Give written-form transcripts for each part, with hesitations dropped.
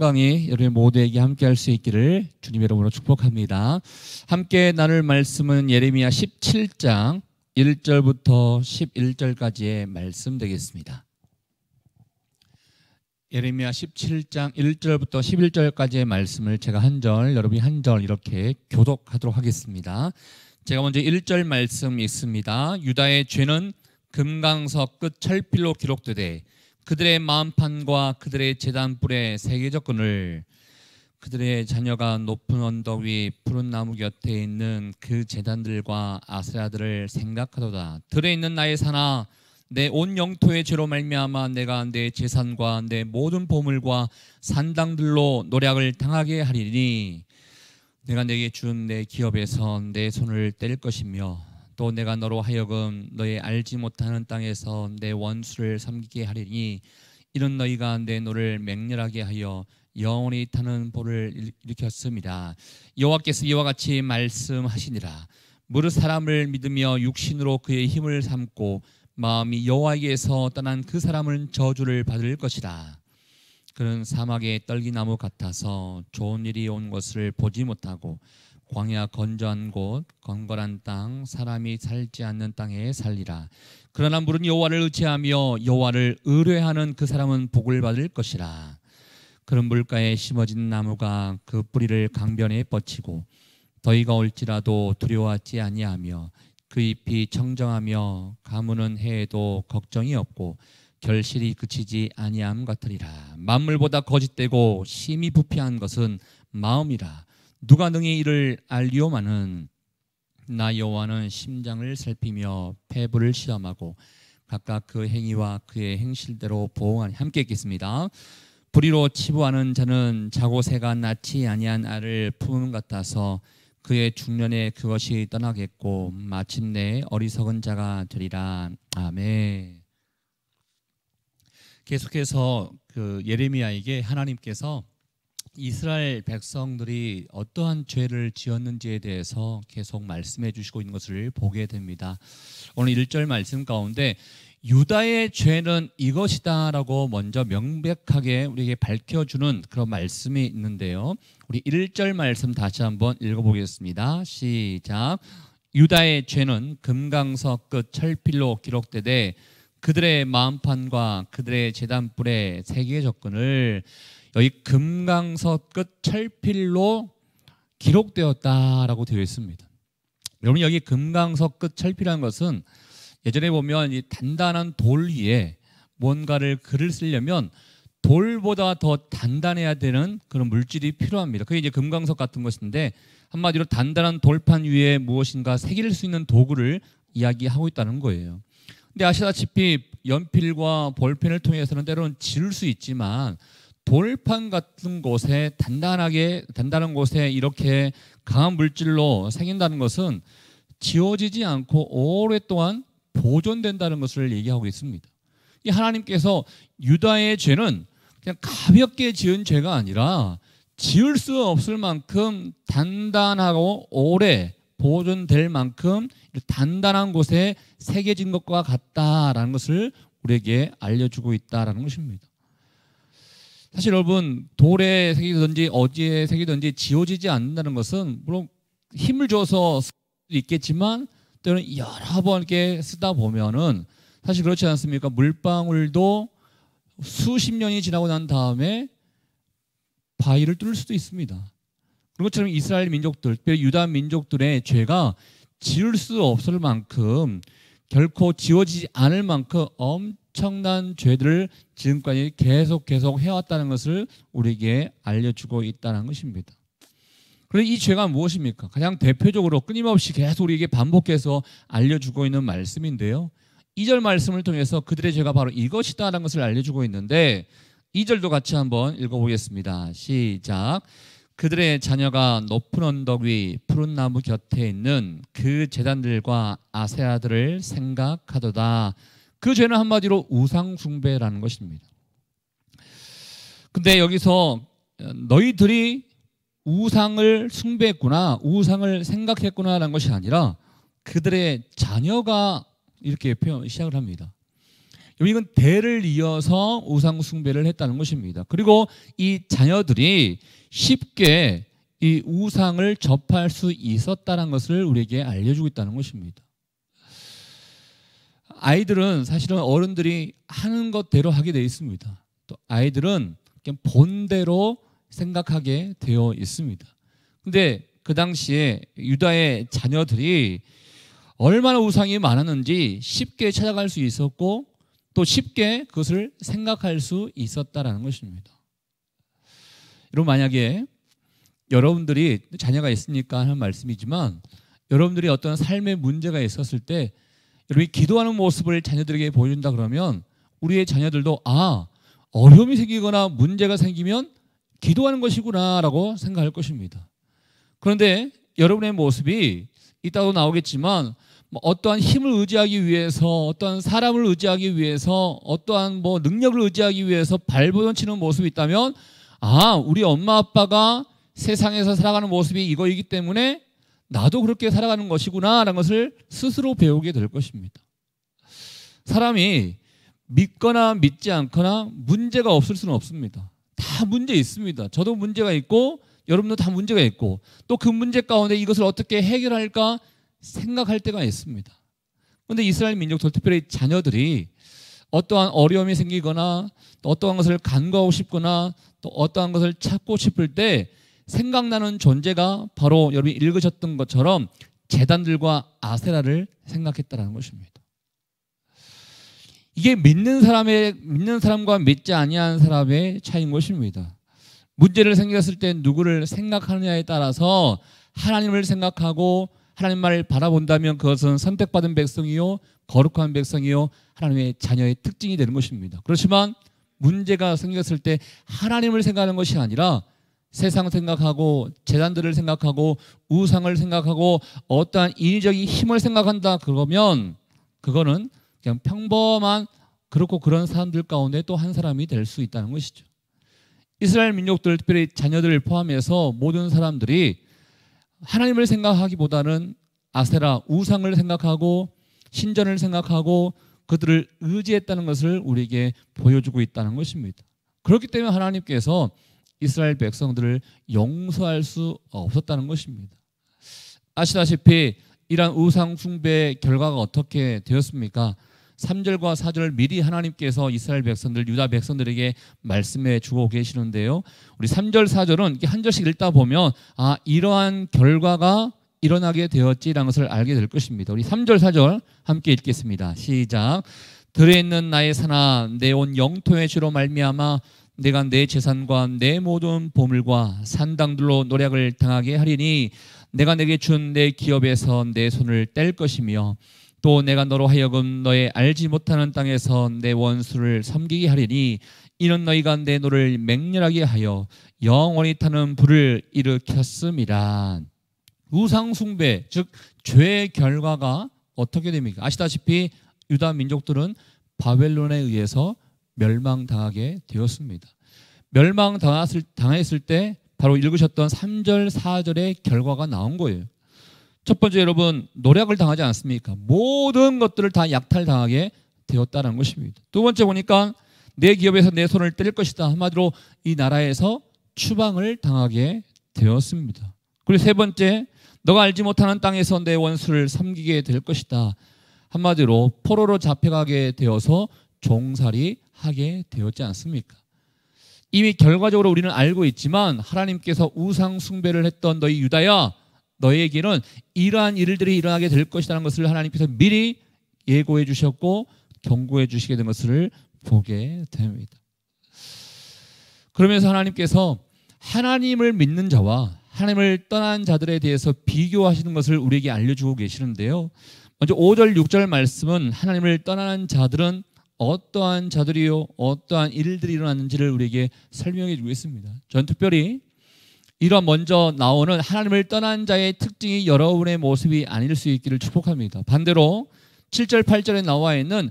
강의 여러분 모두에게 함께 할 수 있기를 주님 이름으로 축복합니다. 함께 나눌 말씀은 예레미야 17장 1절부터 11절까지의 말씀 되겠습니다. 예레미야 17장 1절부터 11절까지의 말씀을 제가 한 절, 여러분이 한 절 이렇게 교독하도록 하겠습니다. 제가 먼저 1절 말씀 읽습니다. 유다의 죄는 금강석 끝 철필로 기록되되 그들의 마음판과 그들의 제단불의 세계적 끈을 그들의 자녀가 높은 언덕 위 푸른 나무 곁에 있는 그 제단들과 아세라들을 생각하도다. 들에 있는 나의 산아, 내 온 영토의 죄로 말미암아 내가 내 재산과 내 모든 보물과 산당들로 노략을 당하게 하리니 내가 내게 준 내 기업에서 내 손을 뗄 것이며 또 내가 너로 하여금 너의 알지 못하는 땅에서 내 원수를 섬기게 하리니 이런 너희가 내 노를 맹렬하게 하여 영원히 타는 볼을 일으켰습니다. 여호와께서 이와 같이 말씀하시니라. 무릇 사람을 믿으며 육신으로 그의 힘을 삼고 마음이 여호와에게서 떠난 그 사람은 저주를 받을 것이라. 그는 사막의 떨기나무 같아서 좋은 일이 온 것을 보지 못하고 광야 건조한 곳 건건한 땅 사람이 살지 않는 땅에 살리라. 그러나 물은 여호와를 의지하며 여호와를 의뢰하는 그 사람은 복을 받을 것이라. 그런 물가에 심어진 나무가 그 뿌리를 강변에 뻗치고 더위가 올지라도 두려워하지 아니하며 그 잎이 청정하며 가무는 해에도 걱정이 없고 결실이 그치지 아니함 같으리라. 만물보다 거짓되고 심히 부패한 것은 마음이라. 누가 능히 이를 알리오마는 나 여호와는 심장을 살피며 폐부를 시험하고 각각 그 행위와 그의 행실대로 보응하니. 함께 읽겠습니다. 불의로 치부하는 자는 자고 새가 낳지 아니한 알을 품은 것 같아서 그의 중년에 그것이 떠나겠고 마침내 어리석은 자가 되리라. 아멘. 계속해서 그 예레미야에게 하나님께서 이스라엘 백성들이 어떠한 죄를 지었는지에 대해서 계속 말씀해 주시고 있는 것을 보게 됩니다. 오늘 1절 말씀 가운데 유다의 죄는 이것이다 라고 먼저 명백하게 우리에게 밝혀주는 그런 말씀이 있는데요. 우리 1절 말씀 다시 한번 읽어보겠습니다. 시작. 유다의 죄는 금강석 끝 철필로 기록되되 그들의 마음판과 그들의 제단불의 세계적 끈을 여기 금강석 끝 철필로 기록되었다라고 되어 있습니다. 여러분 여기 금강석 끝 철필이라는 것은 예전에 보면 이 단단한 돌 위에 뭔가를 글을 쓰려면 돌보다 더 단단해야 되는 그런 물질이 필요합니다. 그게 이제 금강석 같은 것인데 한마디로 단단한 돌판 위에 무엇인가 새길 수 있는 도구를 이야기하고 있다는 거예요. 근데 아시다시피 연필과 볼펜을 통해서는 때로는 지울 수 있지만 돌판 같은 곳에 단단한 곳에 이렇게 강한 물질로 새긴다는 것은 지워지지 않고 오랫동안 보존된다는 것을 얘기하고 있습니다. 이 하나님께서 유다의 죄는 그냥 가볍게 지은 죄가 아니라 지울 수 없을 만큼 단단하고 오래 보존될 만큼 단단한 곳에 새겨진 것과 같다라는 것을 우리에게 알려주고 있다라는 것입니다. 사실 여러분 돌에 새기든지 어디에 새기든지 지워지지 않는다는 것은 물론 힘을 줘서 쓸 수도 있겠지만 때로는 여러 번 이렇게 쓰다 보면은 사실 그렇지 않습니까? 물방울도 수십 년이 지나고 난 다음에 바위를 뚫을 수도 있습니다. 그런 것처럼 이스라엘 민족들, 특별히 유다 민족들의 죄가 지울 수 없을 만큼 결코 지워지지 않을 만큼 엄청난 죄들을 지금까지 계속 해왔다는 것을 우리에게 알려주고 있다는 것입니다. 그런데 이 죄가 무엇입니까? 가장 대표적으로 끊임없이 계속 우리에게 반복해서 알려주고 있는 말씀인데요. 2절 말씀을 통해서 그들의 죄가 바로 이것이다라는 것을 알려주고 있는데 2절도 같이 한번 읽어보겠습니다. 시작. 그들의 자녀가 높은 언덕 위 푸른 나무 곁에 있는 그 제단들과 아세라들을 생각하도다. 그 죄는 한마디로 우상 숭배라는 것입니다. 근데 여기서 너희들이 우상을 숭배했구나, 우상을 생각했구나라는 것이 아니라 그들의 자녀가 이렇게 시작을 합니다. 이건 대를 이어서 우상 숭배를 했다는 것입니다. 그리고 이 자녀들이 쉽게 이 우상을 접할 수 있었다는 것을 우리에게 알려주고 있다는 것입니다. 아이들은 사실은 어른들이 하는 것대로 하게 되어 있습니다. 또 아이들은 그냥 본대로 생각하게 되어 있습니다. 근데 그 당시에 유다의 자녀들이 얼마나 우상이 많았는지 쉽게 찾아갈 수 있었고 또 쉽게 그것을 생각할 수 있었다라는 것입니다. 여러분, 만약에 여러분들이 자녀가 있으니까 하는 말씀이지만 여러분들이 어떤 삶의 문제가 있었을 때 여러분이 기도하는 모습을 자녀들에게 보여준다 그러면 우리의 자녀들도 어려움이 생기거나 문제가 생기면 기도하는 것이구나 라고 생각할 것입니다. 그런데 여러분의 모습이 이따도 나오겠지만 어떠한 힘을 의지하기 위해서, 어떠한 사람을 의지하기 위해서, 어떠한 능력을 의지하기 위해서 발버둥치는 모습이 있다면 우리 엄마 아빠가 세상에서 살아가는 모습이 이거이기 때문에 나도 그렇게 살아가는 것이구나 라는 것을 스스로 배우게 될 것입니다. 사람이 믿거나 믿지 않거나 문제가 없을 수는 없습니다. 다 문제 있습니다. 저도 문제가 있고 여러분도 다 문제가 있고 또 그 문제 가운데 이것을 어떻게 해결할까 생각할 때가 있습니다. 그런데 이스라엘 민족들, 특별히 자녀들이 어떠한 어려움이 생기거나 또 어떠한 것을 간구하고 싶거나 또 어떠한 것을 찾고 싶을 때 생각나는 존재가 바로 여러분이 읽으셨던 것처럼 제단들과 아세라를 생각했다는 것입니다. 이게 믿는 사람과 믿지 아니한 사람의 차이인 것입니다. 문제를 생겼을 때 누구를 생각하느냐에 따라서 하나님을 생각하고 하나님 말을 바라본다면 그것은 선택받은 백성이요 거룩한 백성이요 하나님의 자녀의 특징이 되는 것입니다. 그렇지만 문제가 생겼을 때 하나님을 생각하는 것이 아니라 세상 생각하고 제단들을 생각하고 우상을 생각하고 어떠한 인위적인 힘을 생각한다 그러면 그거는 그냥 평범한 그렇고 그런 사람들 가운데 또 한 사람이 될 수 있다는 것이죠. 이스라엘 민족들, 특별히 자녀들을 포함해서 모든 사람들이 하나님을 생각하기보다는 아세라, 우상을 생각하고 신전을 생각하고 그들을 의지했다는 것을 우리에게 보여주고 있다는 것입니다. 그렇기 때문에 하나님께서 이스라엘 백성들을 용서할 수 없었다는 것입니다. 아시다시피 이러한 우상 숭배의 결과가 어떻게 되었습니까? 3절과 4절을 미리 하나님께서 이스라엘 백성들, 유다 백성들에게 말씀해 주고 계시는데요. 우리 3절, 4절은 이렇게 한 절씩 읽다 보면 이러한 결과가 일어나게 되었지라는 것을 알게 될 것입니다. 우리 3절, 4절 함께 읽겠습니다. 시작. 들에 있는 나의 산아, 내 온 영토의 주로 말미암아 내가 내 재산과 내 모든 보물과 산당들로 노략을 당하게 하리니 내가 내게 준 내 기업에서 내 손을 뗄 것이며 또 내가 너로 하여금 너의 알지 못하는 땅에서 내 원수를 섬기게 하리니 이는 너희가 내 노를 맹렬하게 하여 영원히 타는 불을 일으켰음이라. 우상 숭배, 즉 죄의 결과가 어떻게 됩니까? 아시다시피 유다 민족들은 바벨론에 의해서 멸망당하게 되었습니다. 멸망당했을 때 바로 읽으셨던 3절, 4절의 결과가 나온 거예요. 첫 번째, 여러분, 노략을 당하지 않습니까? 모든 것들을 다 약탈당하게 되었다는 것입니다. 두 번째 보니까 내 기업에서 내 손을 뗄 것이다. 한마디로 이 나라에서 추방을 당하게 되었습니다. 그리고 세 번째, 너가 알지 못하는 땅에서 내 원수를 섬기게 될 것이다. 한마디로 포로로 잡혀가게 되어서 종살이 하게 되었지 않습니까? 이미 결과적으로 우리는 알고 있지만 하나님께서 우상 숭배를 했던 너희 유다야, 너희에게는 이러한 일들이 일어나게 될 것이라는 것을 하나님께서 미리 예고해 주셨고 경고해 주시게 된 것을 보게 됩니다. 그러면서 하나님께서 하나님을 믿는 자와 하나님을 떠난 자들에 대해서 비교하시는 것을 우리에게 알려주고 계시는데요. 먼저 5절, 6절 말씀은 하나님을 떠나는 자들은 어떠한 자들이요 어떠한 일들이 일어났는지를 우리에게 설명해 주고 있습니다. 전 특별히 이런 먼저 나오는 하나님을 떠난 자의 특징이 여러분의 모습이 아닐 수 있기를 축복합니다. 반대로 7절, 8절에 나와 있는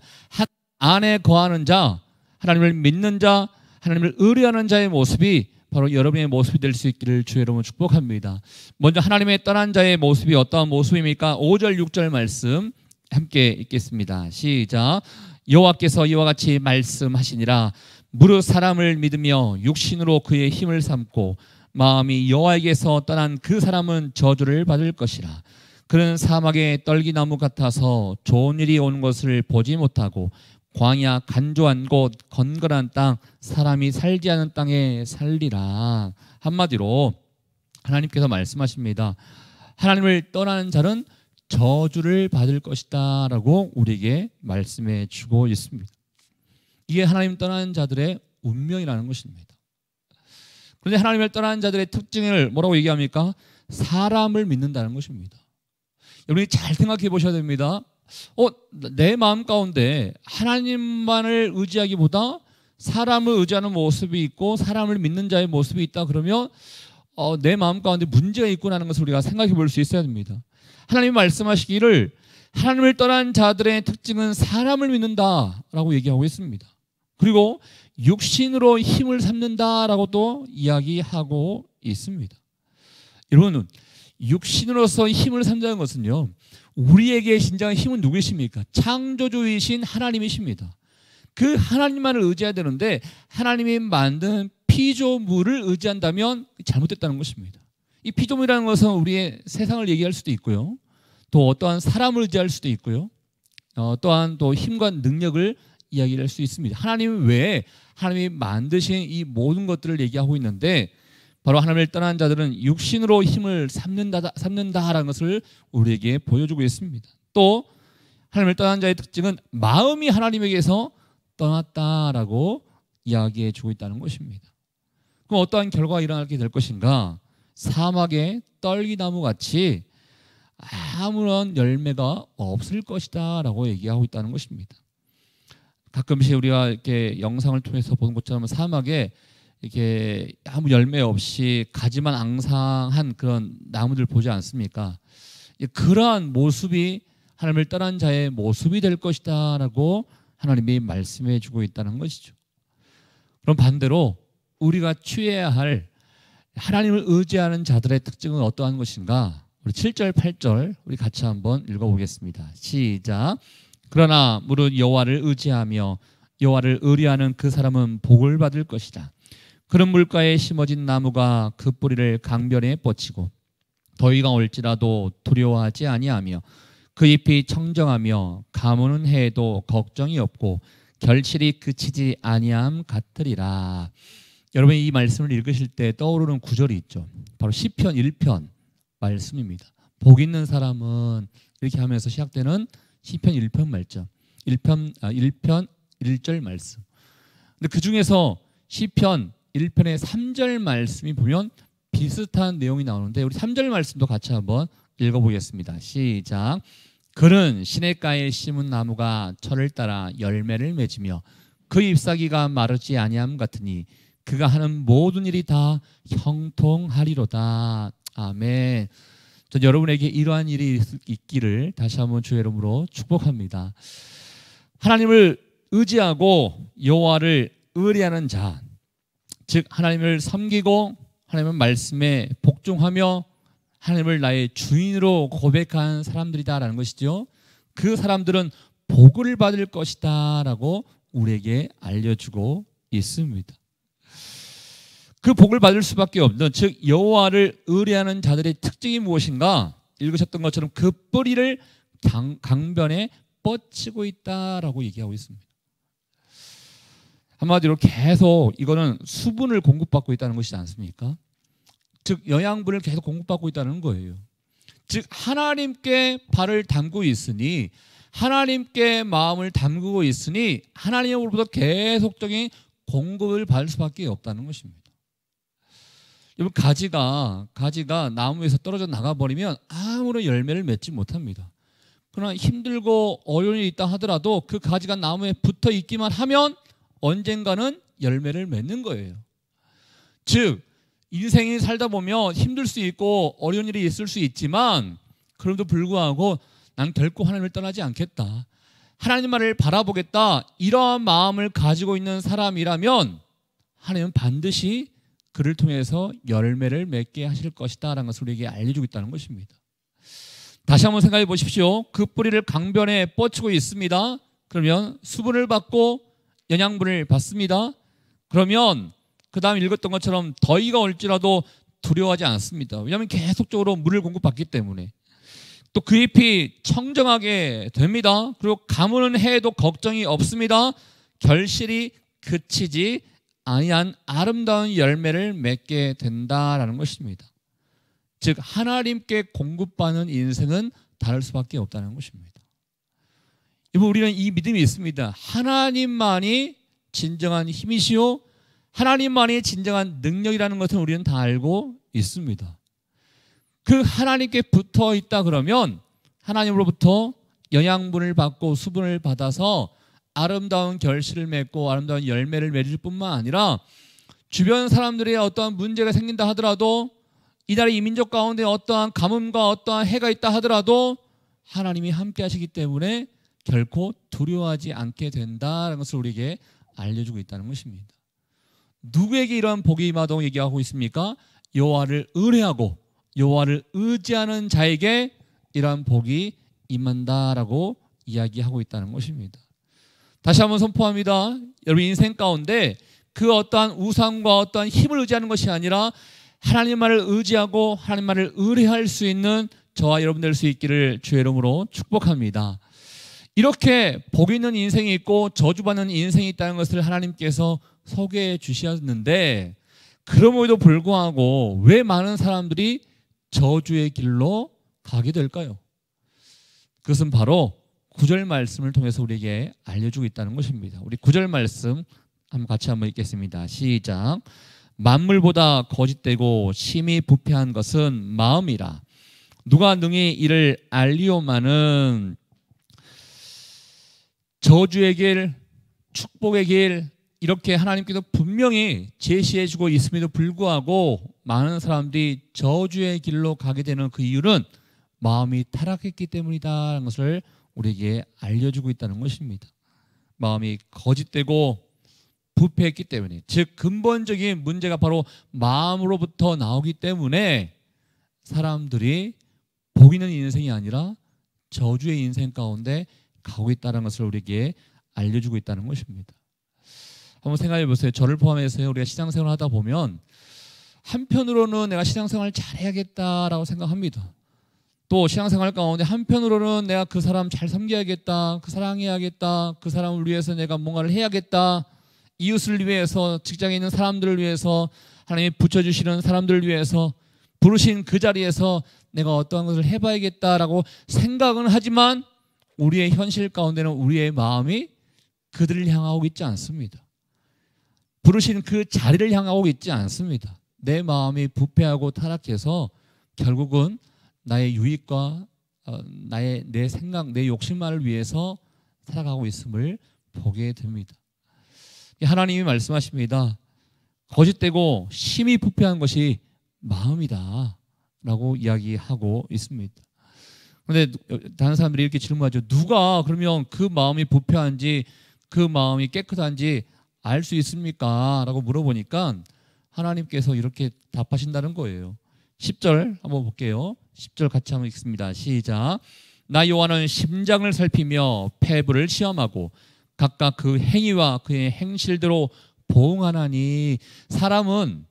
안에 거하는 자, 하나님을 믿는 자, 하나님을 의뢰하는 자의 모습이 바로 여러분의 모습이 될 수 있기를 주 여러분 축복합니다. 먼저 하나님의 떠난 자의 모습이 어떠한 모습입니까? 5절, 6절 말씀 함께 읽겠습니다. 시작. 여호와께서 이와 같이 말씀하시니라. 무릇 사람을 믿으며 육신으로 그의 힘을 삼고 마음이 여호와에게서 떠난 그 사람은 저주를 받을 것이라. 그는 사막의 떨기나무 같아서 좋은 일이 오는 것을 보지 못하고 광야 간조한 곳 건건한 땅 사람이 살지 않은 땅에 살리라. 한마디로 하나님께서 말씀하십니다. 하나님을 떠나는 자는 저주를 받을 것이다 라고 우리에게 말씀해 주고 있습니다. 이게 하나님 떠나는 자들의 운명이라는 것입니다. 그런데 하나님을 떠나는 자들의 특징을 뭐라고 얘기합니까? 사람을 믿는다는 것입니다. 여러분이 잘 생각해 보셔야 됩니다. 내 마음 가운데 하나님만을 의지하기보다 사람을 의지하는 모습이 있고 사람을 믿는 자의 모습이 있다 그러면 내 마음 가운데 문제가 있구나 하는 것을 우리가 생각해 볼 수 있어야 됩니다. 하나님이 말씀하시기를 하나님을 떠난 자들의 특징은 사람을 믿는다라고 얘기하고 있습니다. 그리고 육신으로 힘을 삼는다라고 또 이야기하고 있습니다. 여러분, 육신으로서 힘을 삼자는 것은요, 우리에게 진정한 힘은 누구이십니까? 창조주이신 하나님이십니다. 그 하나님만을 의지해야 되는데 하나님이 만든 피조물을 의지한다면 잘못됐다는 것입니다. 이 피조물이라는 것은 우리의 세상을 얘기할 수도 있고요, 또 어떠한 사람을 의지할 수도 있고요, 또한 또 힘과 능력을 이야기할 수 있습니다. 하나님 외에 하나님이 만드신 이 모든 것들을 얘기하고 있는데 바로 하나님을 떠난 자들은 육신으로 힘을 삼는다라는 것을 우리에게 보여주고 있습니다. 또 하나님을 떠난 자의 특징은 마음이 하나님에게서 떠났다라고 이야기해 주고 있다는 것입니다. 그럼 어떠한 결과가 일어나게 될 것인가? 사막의 떨기나무 같이 아무런 열매가 없을 것이다 라고 얘기하고 있다는 것입니다. 가끔씩 우리가 이렇게 영상을 통해서 보는 것처럼 사막에 이렇게 아무 열매 없이 가지만 앙상한 그런 나무들 보지 않습니까? 그러한 모습이 하나님을 떠난 자의 모습이 될 것이다 라고 하나님이 말씀해 주고 있다는 것이죠. 그럼 반대로 우리가 취해야 할 하나님을 의지하는 자들의 특징은 어떠한 것인가? 우리 7절, 8절 우리 같이 한번 읽어보겠습니다. 시작. 그러나 무릇 여호와를 의지하며 여호와를 의뢰하는 그 사람은 복을 받을 것이다. 그런 물가에 심어진 나무가 그 뿌리를 강변에 뻗치고 더위가 올지라도 두려워하지 아니하며 그 잎이 청정하며 가무는 해에도 걱정이 없고 결실이 그치지 아니함 같으리라. 여러분, 이 말씀을 읽으실 때 떠오르는 구절이 있죠. 바로 시편 1편 말씀입니다. 복 있는 사람은 이렇게 하면서 시작되는 시편 1편 말씀. 1편 1절 말씀. 근데 그 중에서 시편 1편의 3절 말씀이 보면 비슷한 내용이 나오는데 우리 3절 말씀도 같이 한번 읽어보겠습니다. 시작. 그는 시냇가에 심은 나무가 철을 따라 열매를 맺으며 그 잎사귀가 마르지 아니함 같으니 그가 하는 모든 일이 다 형통하리로다. 아멘. 전 여러분에게 이러한 일이 있기를 다시 한번 주의 이름으로 축복합니다. 하나님을 의지하고 여호와를 의뢰하는 자, 즉 하나님을 섬기고 하나님의 말씀에 복종하며 하나님을 나의 주인으로 고백한 사람들이다라는 것이죠. 그 사람들은 복을 받을 것이다 라고 우리에게 알려주고 있습니다. 그 복을 받을 수밖에 없는, 즉 여호와를 의뢰하는 자들의 특징이 무엇인가? 읽으셨던 것처럼 그 뿌리를 강변에 뻗치고 있다라고 얘기하고 있습니다. 한마디로 계속 이거는 수분을 공급받고 있다는 것이지 않습니까? 즉 영양분을 계속 공급받고 있다는 거예요. 즉 하나님께 발을 담고 있으니, 하나님께 마음을 담그고 있으니 하나님으로부터 계속적인 공급을 받을 수밖에 없다는 것입니다. 여러분, 가지가 나무에서 떨어져 나가버리면 아무런 열매를 맺지 못합니다. 그러나 힘들고 어려운 일이 있다 하더라도 그 가지가 나무에 붙어 있기만 하면 언젠가는 열매를 맺는 거예요. 즉 인생이 살다 보면 힘들 수 있고 어려운 일이 있을 수 있지만 그럼에도 불구하고 난 결코 하나님을 떠나지 않겠다, 하나님만을 바라보겠다, 이러한 마음을 가지고 있는 사람이라면 하나님은 반드시 그를 통해서 열매를 맺게 하실 것이다 라는 것을 우리에게 알려주고 있다는 것입니다. 다시 한번 생각해 보십시오. 그 뿌리를 강변에 뻗치고 있습니다. 그러면 수분을 받고 영양분을 받습니다. 그러면 그 다음 읽었던 것처럼 더위가 올지라도 두려워하지 않습니다. 왜냐하면 계속적으로 물을 공급받기 때문에. 또 그 잎이 청정하게 됩니다. 그리고 가무는 해도 걱정이 없습니다. 결실이 그치지 아니한 아름다운 열매를 맺게 된다라는 것입니다. 즉 하나님께 공급받는 인생은 다를 수밖에 없다는 것입니다. 우리는 이 믿음이 있습니다. 하나님만이 진정한 힘이시요 하나님만이 진정한 능력이라는 것을 우리는 다 알고 있습니다. 그 하나님께 붙어 있다 그러면 하나님으로부터 영양분을 받고 수분을 받아서 아름다운 결실을 맺고 아름다운 열매를 맺을 뿐만 아니라 주변 사람들의 어떠한 문제가 생긴다 하더라도 이 나라 이민족 가운데 어떠한 가뭄과 어떠한 해가 있다 하더라도 하나님이 함께 하시기 때문에 결코 두려워하지 않게 된다는 것을 우리에게 알려주고 있다는 것입니다. 누구에게 이러한 복이 임하다고 얘기하고 있습니까? 여호와를 의뢰하고 여호와를 의지하는 자에게 이러한 복이 임한다라고 이야기하고 있다는 것입니다. 다시 한번 선포합니다. 여러분 인생 가운데 그 어떠한 우상과 어떠한 힘을 의지하는 것이 아니라 하나님만을 의지하고 하나님만을 의뢰할 수 있는 저와 여러분 될 수 있기를 주의 이름으로 축복합니다. 이렇게 복 있는 인생이 있고 저주받는 인생이 있다는 것을 하나님께서 소개해 주셨는데 그럼에도 불구하고 왜 많은 사람들이 저주의 길로 가게 될까요? 그것은 바로 9절 말씀을 통해서 우리에게 알려주고 있다는 것입니다. 우리 9절 말씀 같이 한번 읽겠습니다. 시작. 만물보다 거짓되고 심히 부패한 것은 마음이라. 누가 능히 이를 알리오마는 저주의 길, 축복의 길 이렇게 하나님께서 분명히 제시해주고 있음에도 불구하고 많은 사람들이 저주의 길로 가게 되는 그 이유는 마음이 타락했기 때문이다라는 것을 우리에게 알려주고 있다는 것입니다. 마음이 거짓되고 부패했기 때문에, 즉 근본적인 문제가 바로 마음으로부터 나오기 때문에 사람들이 복 있는 인생이 아니라 저주의 인생 가운데 가고 있다는 것을 우리에게 알려주고 있다는 것입니다. 한번 생각해 보세요. 저를 포함해서 우리가 신앙생활을 하다 보면 한편으로는 내가 신앙생활을 잘해야겠다라고 생각합니다. 또 신앙생활 가운데 한편으로는 내가 그 사람 잘 섬겨야겠다, 그 사랑해야겠다, 그 사람을 위해서 내가 뭔가를 해야겠다, 이웃을 위해서, 직장에 있는 사람들을 위해서, 하나님이 붙여주시는 사람들을 위해서 부르신 그 자리에서 내가 어떠한 것을 해봐야겠다라고 생각은 하지만 우리의 현실 가운데는 우리의 마음이 그들을 향하고 있지 않습니다. 부르신 그 자리를 향하고 있지 않습니다. 내 마음이 부패하고 타락해서 결국은 나의 유익과 내 생각, 내 욕심만을 위해서 살아가고 있음을 보게 됩니다. 하나님이 말씀하십니다. 거짓되고 심히 부패한 것이 마음이다 라고 이야기하고 있습니다. 그런데 다른 사람들이 이렇게 질문하죠. 누가 그러면 그 마음이 부패한지 그 마음이 깨끗한지 알 수 있습니까? 라고 물어보니까 하나님께서 이렇게 답하신다는 거예요. 10절 한번 볼게요. 10절 같이 한번 읽습니다. 시작. 나 여호와는 심장을 살피며 폐부를 시험하고 각각 그 행위와 그의 행실대로 보응하나니. 사람은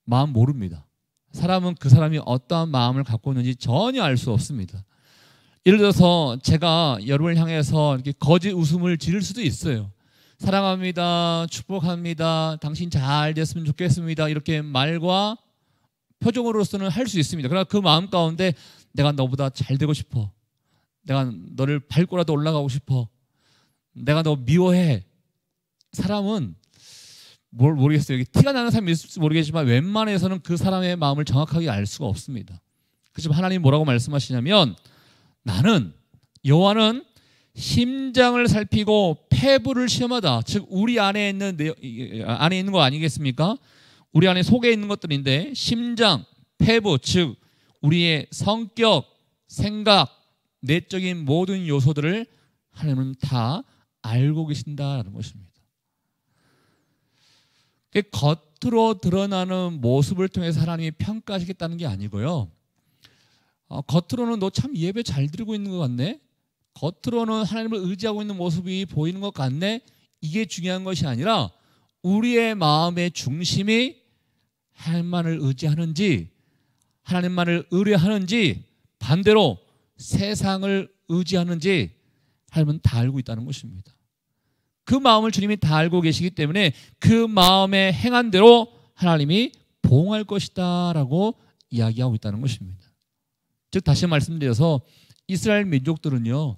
마음 모릅니다. 사람은 그 사람이 어떠한 마음을 갖고 있는지 전혀 알 수 없습니다. 예를 들어서 제가 여러분을 향해서 이렇게 거짓 웃음을 지를 수도 있어요. 사랑합니다, 축복합니다, 당신 잘 됐으면 좋겠습니다, 이렇게 말과 표정으로서는 할 수 있습니다. 그러나 그 마음 가운데 내가 너보다 잘 되고 싶어, 내가 너를 밟고라도 올라가고 싶어, 내가 너 미워해. 사람은 모르겠어요. 티가 나는 사람이 있을지 모르겠지만 웬만해서는 그 사람의 마음을 정확하게 알 수가 없습니다. 그렇지만 하나님 뭐라고 말씀하시냐면, 나는 여호와는 심장을 살피고 폐부를 시험하다. 즉 우리 안에 있는 거 아니겠습니까? 우리 안에 속에 있는 것들인데, 심장, 폐부, 즉 우리의 성격, 생각, 내적인 모든 요소들을 하나님은 다 알고 계신다는 것입니다. 겉으로 드러나는 모습을 통해서 하나님이 평가하시겠다는 게 아니고요. 겉으로는 너 참 예배 잘 드리고 있는 것 같네, 겉으로는 하나님을 의지하고 있는 모습이 보이는 것 같네. 이게 중요한 것이 아니라 우리의 마음의 중심이 하나님만을 의지하는지 하나님만을 의뢰하는지 반대로 세상을 의지하는지 하나님은 다 알고 있다는 것입니다. 그 마음을 주님이 다 알고 계시기 때문에 그 마음에 행한 대로 하나님이 보응할 것이다 라고 이야기하고 있다는 것입니다. 즉 다시 말씀드려서 이스라엘 민족들은요,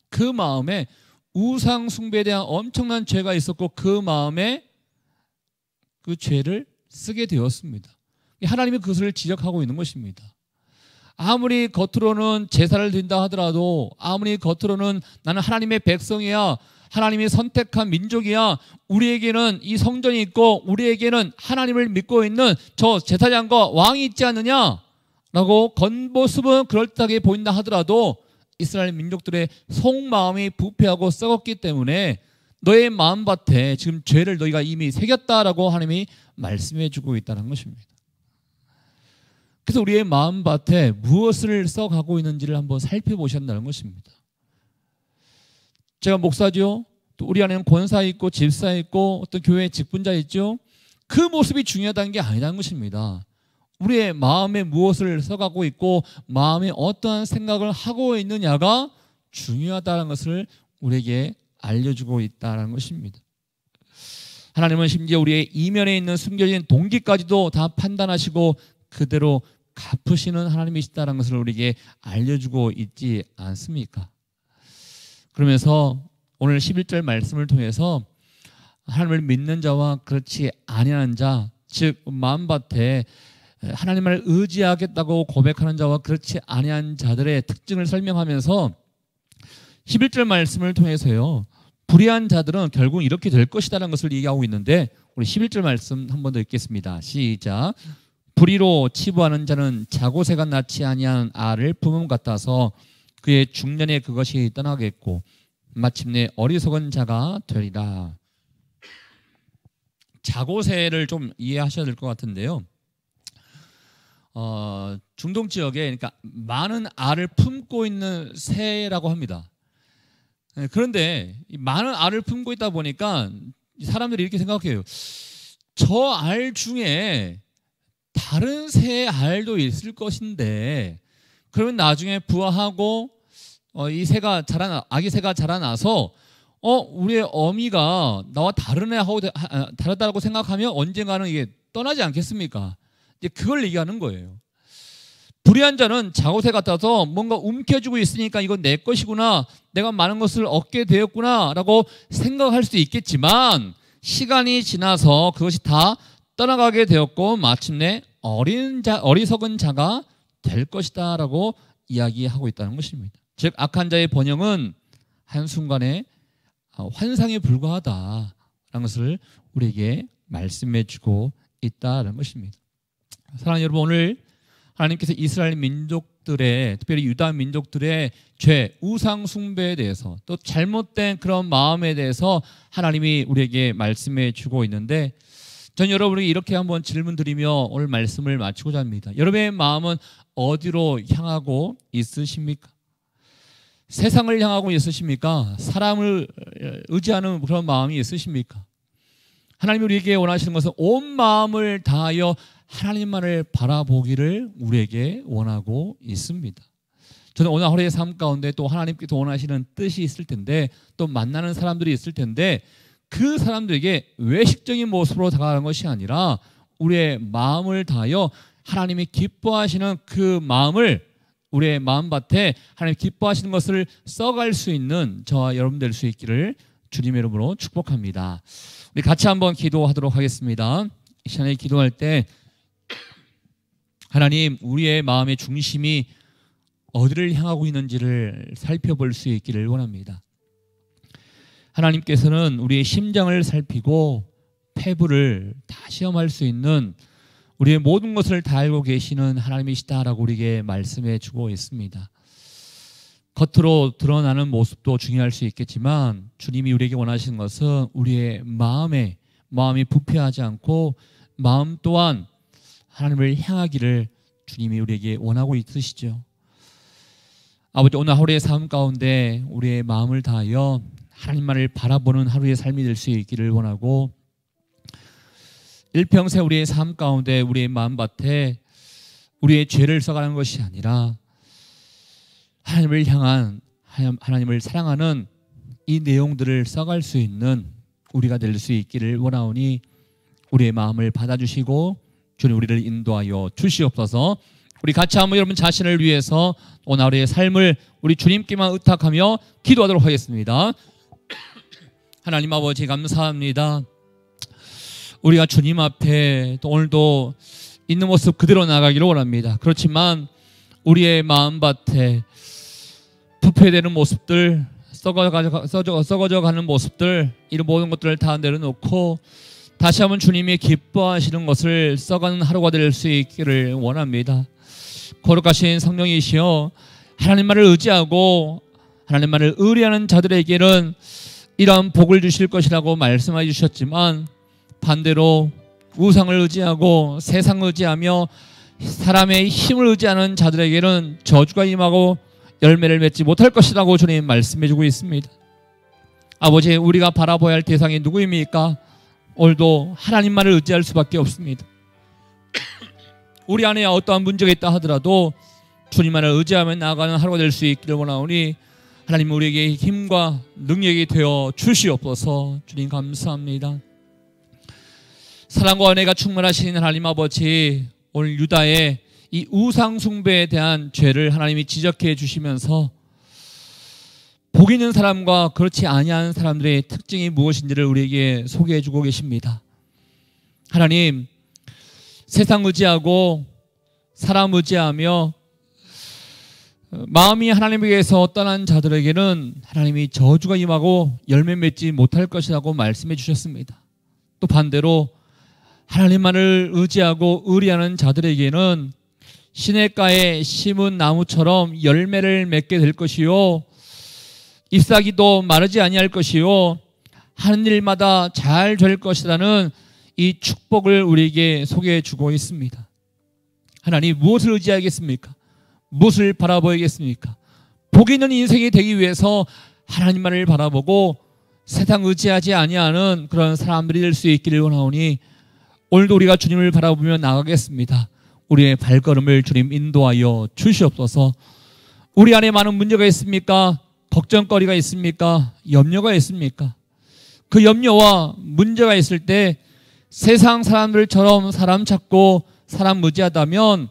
그 마음에 우상 숭배에 대한 엄청난 죄가 있었고 그 마음에 그 죄를 쓰게 되었습니다. 하나님이 그것을 지적하고 있는 것입니다. 아무리 겉으로는 제사를 드린다 하더라도, 아무리 겉으로는 나는 하나님의 백성이야, 하나님이 선택한 민족이야, 우리에게는 이 성전이 있고 우리에게는 하나님을 믿고 있는 저 제사장과 왕이 있지 않느냐 라고 겉모습은 그럴듯하게 보인다 하더라도 이스라엘 민족들의 속마음이 부패하고 썩었기 때문에 너의 마음밭에 지금 죄를 너희가 이미 새겼다라고 하나님이 말씀해 주고 있다는 것입니다. 그래서 우리의 마음밭에 무엇을 써가고 있는지를 한번 살펴보셔야 한다는 것입니다. 제가 목사죠. 또 우리 안에는 권사 있고 집사 있고 어떤 교회 직분자 있죠. 그 모습이 중요하다는 게 아니라는 것입니다. 우리의 마음에 무엇을 써가고 있고 마음에 어떠한 생각을 하고 있느냐가 중요하다는 것을 우리에게 알려주고 있다는 것입니다. 하나님은 심지어 우리의 이면에 있는 숨겨진 동기까지도 다 판단하시고 그대로 갚으시는 하나님이시다는 것을 우리에게 알려주고 있지 않습니까? 그러면서 오늘 11절 말씀을 통해서 하나님을 믿는 자와 그렇지 아니하는 자, 즉 마음밭에 하나님을 의지하겠다고 고백하는 자와 그렇지 아니한 자들의 특징을 설명하면서 11절 말씀을 통해서요, 불의한 자들은 결국 이렇게 될 것이다라는 것을 얘기하고 있는데 우리 11절 말씀 한 번 더 읽겠습니다. 시작. 불의로 치부하는 자는 자고새가 낳지 아니한 알을 품음 같아서 그의 중년에 그것이 떠나겠고 마침내 어리석은 자가 되리라. 자고새를 좀 이해하셔야 될 것 같은데요. 중동 지역에 그러니까 많은 알을 품고 있는 새라고 합니다. 그런데 많은 알을 품고 있다 보니까 사람들이 이렇게 생각해요. 저 알 중에 다른 새의 알도 있을 것인데 그러면 나중에 부화하고 이 새가 아기 새가 자라나서 우리의 어미가 나와 다른 애하고 다르다고 생각하면 언젠가는 이게 떠나지 않겠습니까? 이제 그걸 얘기하는 거예요. 불의한 자는 자고새 같아서 뭔가 움켜쥐고 있으니까 이건 내 것이구나, 내가 많은 것을 얻게 되었구나 라고 생각할 수도 있겠지만 시간이 지나서 그것이 다 떠나가게 되었고 마침내 어리석은 자가 될 것이다 라고 이야기하고 있다는 것입니다. 즉 악한 자의 번영은 한순간에 환상에 불과하다라는 것을 우리에게 말씀해 주고 있다는 것입니다. 사랑하는 여러분, 오늘 하나님께서 이스라엘 민족들의, 특별히 유다 민족들의 죄, 우상 숭배에 대해서 또 잘못된 그런 마음에 대해서 하나님이 우리에게 말씀해 주고 있는데 전 여러분에게 이렇게 한번 질문 드리며 오늘 말씀을 마치고자 합니다. 여러분의 마음은 어디로 향하고 있으십니까? 세상을 향하고 있으십니까? 사람을 의지하는 그런 마음이 있으십니까? 하나님이 우리에게 원하시는 것은 온 마음을 다하여 하나님만을 바라보기를 우리에게 원하고 있습니다. 저는 오늘 하루의 삶 가운데 또 하나님께서 원하시는 뜻이 있을 텐데 또 만나는 사람들이 있을 텐데 그 사람들에게 외식적인 모습으로 다가가는 것이 아니라 우리의 마음을 다하여 하나님이 기뻐하시는 그 마음을 우리의 마음밭에 하나님 기뻐하시는 것을 써갈 수 있는 저와 여러분 될 수 있기를 주님의 이름으로 축복합니다. 우리 같이 한번 기도하도록 하겠습니다. 이 시간에 기도할 때 하나님, 우리의 마음의 중심이 어디를 향하고 있는지를 살펴볼 수 있기를 원합니다. 하나님께서는 우리의 심장을 살피고 폐부를 다 시험할 수 있는 우리의 모든 것을 다 알고 계시는 하나님이시다라고 우리에게 말씀해 주고 있습니다. 겉으로 드러나는 모습도 중요할 수 있겠지만 주님이 우리에게 원하시는 것은 우리의 마음이 부패하지 않고 마음 또한 하나님을 향하기를 주님이 우리에게 원하고 있으시죠. 아버지, 오늘 하루의 삶 가운데 우리의 마음을 다하여 하나님만을 바라보는 하루의 삶이 될 수 있기를 원하고, 일평생 우리의 삶 가운데 우리의 마음밭에 우리의 죄를 써가는 것이 아니라 하나님을 향한, 하나님을 사랑하는 이 내용들을 써갈 수 있는 우리가 될 수 있기를 원하오니 우리의 마음을 받아주시고 주님 우리를 인도하여 주시옵소서. 우리 같이 한번 여러분 자신을 위해서 오늘 하루의 삶을 우리 주님께만 의탁하며 기도하도록 하겠습니다. 하나님 아버지, 감사합니다. 우리가 주님 앞에 또 오늘도 있는 모습 그대로 나가기를 원합니다. 그렇지만 우리의 마음밭에 부패되는 모습들, 썩어져 가는 모습들, 이런 모든 것들을 다 내려놓고 다시 한번 주님이 기뻐하시는 것을 써가는 하루가 될 수 있기를 원합니다. 거룩하신 성령이시여, 하나님만을 의지하고 하나님만을 의뢰하는 자들에게는 이러한 복을 주실 것이라고 말씀해 주셨지만, 반대로 우상을 의지하고 세상을 의지하며 사람의 힘을 의지하는 자들에게는 저주가 임하고 열매를 맺지 못할 것이라고 주님 말씀해 주고 있습니다. 아버지, 우리가 바라봐야 할 대상이 누구입니까? 오늘도 하나님만을 의지할 수밖에 없습니다. 우리 안에 어떠한 문제가 있다 하더라도 주님만을 의지하며 나아가는 하루가 될 수 있기를 원하오니 하나님 우리에게 힘과 능력이 되어 주시옵소서. 주님 감사합니다. 사랑과 은혜가 충만하신 하나님 아버지, 오늘 유다의 이 우상 숭배에 대한 죄를 하나님이 지적해 주시면서 복 있는 사람과 그렇지 아니한 사람들의 특징이 무엇인지를 우리에게 소개해 주고 계십니다. 하나님, 세상 의지하고 사람 의지하며 마음이 하나님에게서 떠난 자들에게는 하나님이 저주가 임하고 열매 맺지 못할 것이라고 말씀해 주셨습니다. 또 반대로 하나님만을 의지하고 의리하는 자들에게는 시냇가에 심은 나무처럼 열매를 맺게 될 것이요, 잎사귀도 마르지 아니할 것이요, 하는 일마다 잘 될 것이라는 이 축복을 우리에게 소개해 주고 있습니다. 하나님, 무엇을 의지하겠습니까? 무엇을 바라보겠습니까? 복 있는 인생이 되기 위해서 하나님만을 바라보고 세상 의지하지 아니하는 그런 사람들이 될 수 있기를 원하오니 오늘도 우리가 주님을 바라보며 나가겠습니다. 우리의 발걸음을 주님 인도하여 주시옵소서. 우리 안에 많은 문제가 있습니까? 걱정거리가 있습니까? 염려가 있습니까? 그 염려와 문제가 있을 때 세상 사람들처럼 사람 찾고 사람 의지하다면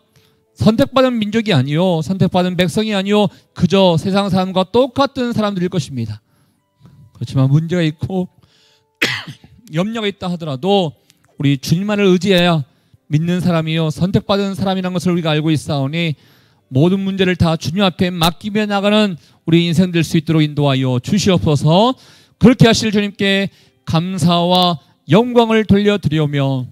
선택받은 민족이 아니요, 선택받은 백성이 아니요, 그저 세상 사람과 똑같은 사람들일 것입니다. 그렇지만 문제가 있고 염려가 있다 하더라도 우리 주님만을 의지해야 믿는 사람이요, 선택받은 사람이라는 것을 우리가 알고 있사오니 모든 문제를 다 주님 앞에 맡기며 나가는 우리 인생 될 수 있도록 인도하여 주시옵소서. 그렇게 하실 주님께 감사와 영광을 돌려드리오며,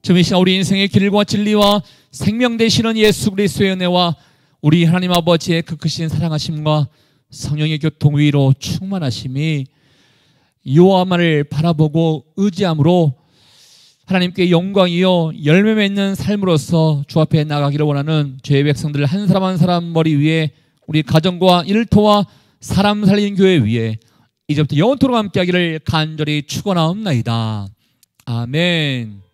지금 이 시간 우리 인생의 길과 진리와 생명 되시는 예수 그리스도의 은혜와 우리 하나님 아버지의 그 크신 사랑하심과 성령의 교통 위로 충만하심이 여호와만을 바라보고 의지함으로 하나님께 영광이요 열매 맺는 삶으로서 주 앞에 나가기를 원하는 죄의 백성들 한 사람 한 사람 머리 위에, 우리 가정과 일터와 사람 살리는 교회 위에 이제부터 영원토록 함께하기를 간절히 축원하옵나이다. 아멘.